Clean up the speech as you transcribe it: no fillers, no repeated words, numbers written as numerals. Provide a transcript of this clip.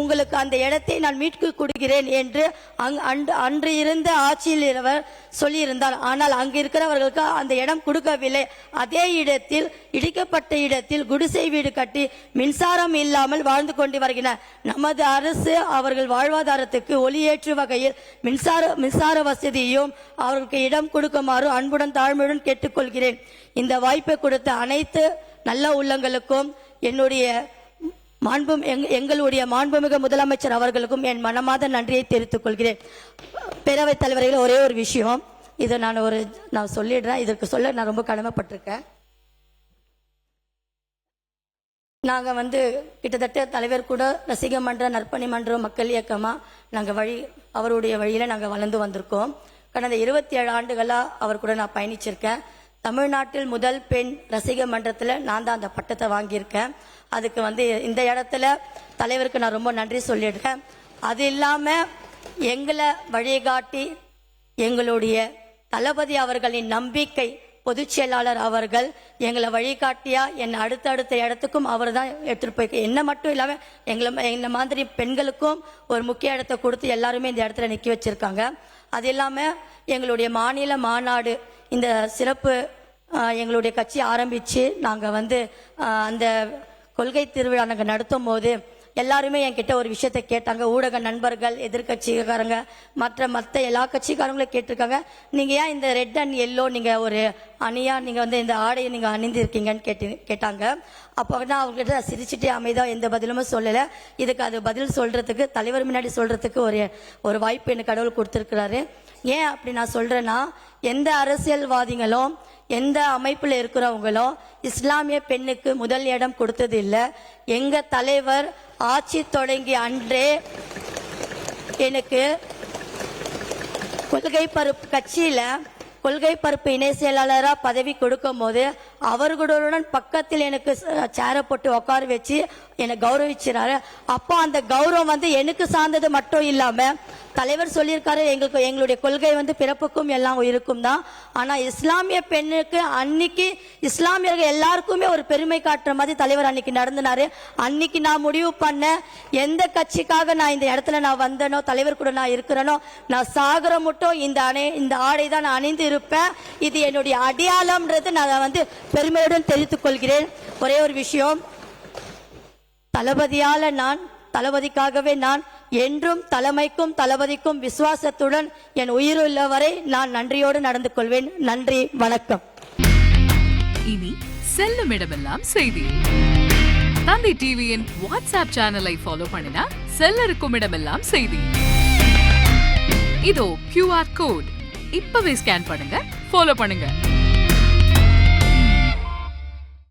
உங்களுக்கு அந்த இடத்தை நான் மீட்கு கொடுக்கிறேன் என்று அன்று இருந்த ஆட்சியில் சொல்லியிருந்தார். ஆனால் அங்கு இருக்கிறவர்களுக்கு அந்த இடம் கொடுக்கவில்லை. அதே இடத்தில் இடிக்கப்பட்ட இடத்தில் குடிசை வீடு கட்டி மின்சாரம் இல்லாமல் வாழ்ந்து கொண்டு வருகின்றனர். நமது அரசு அவர்கள் வாழ்வாதாரத்துக்கு ஒளியேற்று வகையில் மின்சார வசதியும் அவர்களுக்கு இடம் கொடுக்குமாறு அன்புடன் தாழ்மையுடன் கேட்டுக்கொள்கிறேன். இந்த வாய்ப்பை கொடுத்த அனைத்து நல்ல உள்ளங்களுக்கும் எங்களுடைய மாண்புமிகு முதலமைச்சர் அவர்களுக்கும் என் மனமார்ந்த நன்றியை தெரிவித்துக் கொள்கிறேன். பேரவைத் தலைவர்கள் ஒரே ஒரு விஷயம், இதை நான் சொல்லிடுறேன். இதற்கு சொல்ல நான் ரொம்ப கடமைப்பட்டிருக்கேன். நாங்கள் கிட்டத்தட்ட தலைவர் கூட ரசிக மன்றம், நற்பணி மன்றம், மக்கள் இயக்கமாக நாங்கள் அவருடைய வழியில் நாங்கள் வளர்ந்து வந்திருக்கோம். கடந்த 27 ஆண்டுகளாக அவர் கூட நான் பயணிச்சிருக்கேன். தமிழ்நாட்டில் முதல் பெண் ரசிக மன்றத்தில் நான் தான் அந்த பட்டத்தை வாங்கியிருக்கேன். அதுக்கு இந்த இடத்துல தலைவருக்கு நான் ரொம்ப நன்றி சொல்லிடுறேன். அது இல்லாமல் எங்களை வழிகாட்டி எங்களுடைய தளபதி அவர்களின் நம்பிக்கை பொதுச் செயலாளர் அவர்கள் எங்களை வழிகாட்டியா என்னை அடுத்தடுத்த இடத்துக்கும் அவர் தான் எடுத்துகிட்டு போய் என்ன மட்டும் இல்லாமல் எங்களை மாதிரி பெண்களுக்கும் ஒரு முக்கிய இடத்தை கொடுத்து எல்லாருமே இந்த இடத்துல நிற்க வச்சிருக்காங்க. அது இல்லாமல் எங்களுடைய மாநில மாநாடு இந்த சிறப்பு எங்களுடைய கட்சி ஆரம்பித்து நாங்கள் அந்த கொள்கை திருவிழா நாங்கள் நடத்தும் போது எல்லாருமே என்கிட்ட ஒரு விஷயத்தை கேட்டாங்க. ஊடக நண்பர்கள், எதிர்கட்சிக்காரங்க, மற்ற எல்லா கட்சிக்காரங்களும் கேட்டிருக்காங்க, நீங்கள் ஏன் இந்த ரெட் அண்ட் எல்லோ நீங்கள் ஒரு அணியாக நீங்கள் இந்த ஆடையை நீங்கள் அணிந்திருக்கீங்கன்னு கேட்டாங்க. அப்போ அவங்ககிட்ட சிரிச்சுட்டே அமைதியாக எந்த பதிலுமே சொல்லலை. இதுக்கு அது பதில் சொல்கிறதுக்கு, தலைவர் முன்னாடி சொல்கிறதுக்கு ஒரு வாய்ப்பு எனக்கு கடவுள் கொடுத்துருக்கிறாரு. ஏன் அப்படி நான் சொல்கிறேன்னா, எந்த அரசியல்வாதிகளும் எந்த அமைப்பில் இருக்கிறவங்களும் இஸ்லாமிய பெண்ணுக்கு முதல் இடம் கொடுத்தது இல்லை. எங்கள் தலைவர் ஆட்சி தொடங்கி அன்றே எனக்கு கொள்கை பருப்பு கட்சியில் கொள்கை பருப்பு இணை செயலாளராக பதவி கொடுக்கும் போது அவர்களுடன் பக்கத்தில் எனக்கு சேரை போட்டு உட்கார வச்சு என்னை கௌரவிச்சிறாரு. அப்போ அந்த கௌரவம் எனக்கு சார்ந்தது மட்டும் இல்லாமல் தலைவர் சொல்லியிருக்காரு, எங்களுடைய கொள்கை பிறப்புக்கும் எல்லாம் இருக்கும் தான். ஆனால் இஸ்லாமிய பெண்ணுக்கு அன்னைக்கு இஸ்லாமியர்கள் எல்லாருக்குமே ஒரு பெருமை காட்டுற மாதிரி தலைவர் அன்னைக்கு நடந்தினாரு. அன்னைக்கு நான் முடிவு பண்ண எந்த கட்சிக்காக நான் இந்த இடத்துல நான் வந்தனோ, தலைவர் கூட நான் இருக்கிறேனோ, நான் சாகர மட்டும் இந்த ஆடை தான் நான் அணிந்து இருப்பேன். இது என்னுடைய அடையாளம்ன்றது நான் பெருமையுடன் தெரிவித்துக் கொள்கிறேன். ஒரே ஒரு விஷயம், தளபதிக்காகவே நான் என்றும் தலைமைக்கும் தளபதிக்கும் விசுவாசத்துடன் என் உயிருள்ளவரை நான் நன்றியோடு நடந்து கொள்வேன். நன்றி, வணக்கம். இனி செல்லும் இடமெல்லாம் செய்தி. தந்தி டிவியின் வாட்ஸ்அப் சேனலை ஃபாலோ பண்ணினா செல்ல இருக்கும் இடமெல்லாம் செய்தி. இதோ QR கோட், இப்பவே ஸ்கேன் பண்ணுங்க, ஃபாலோ பண்ணுங்க.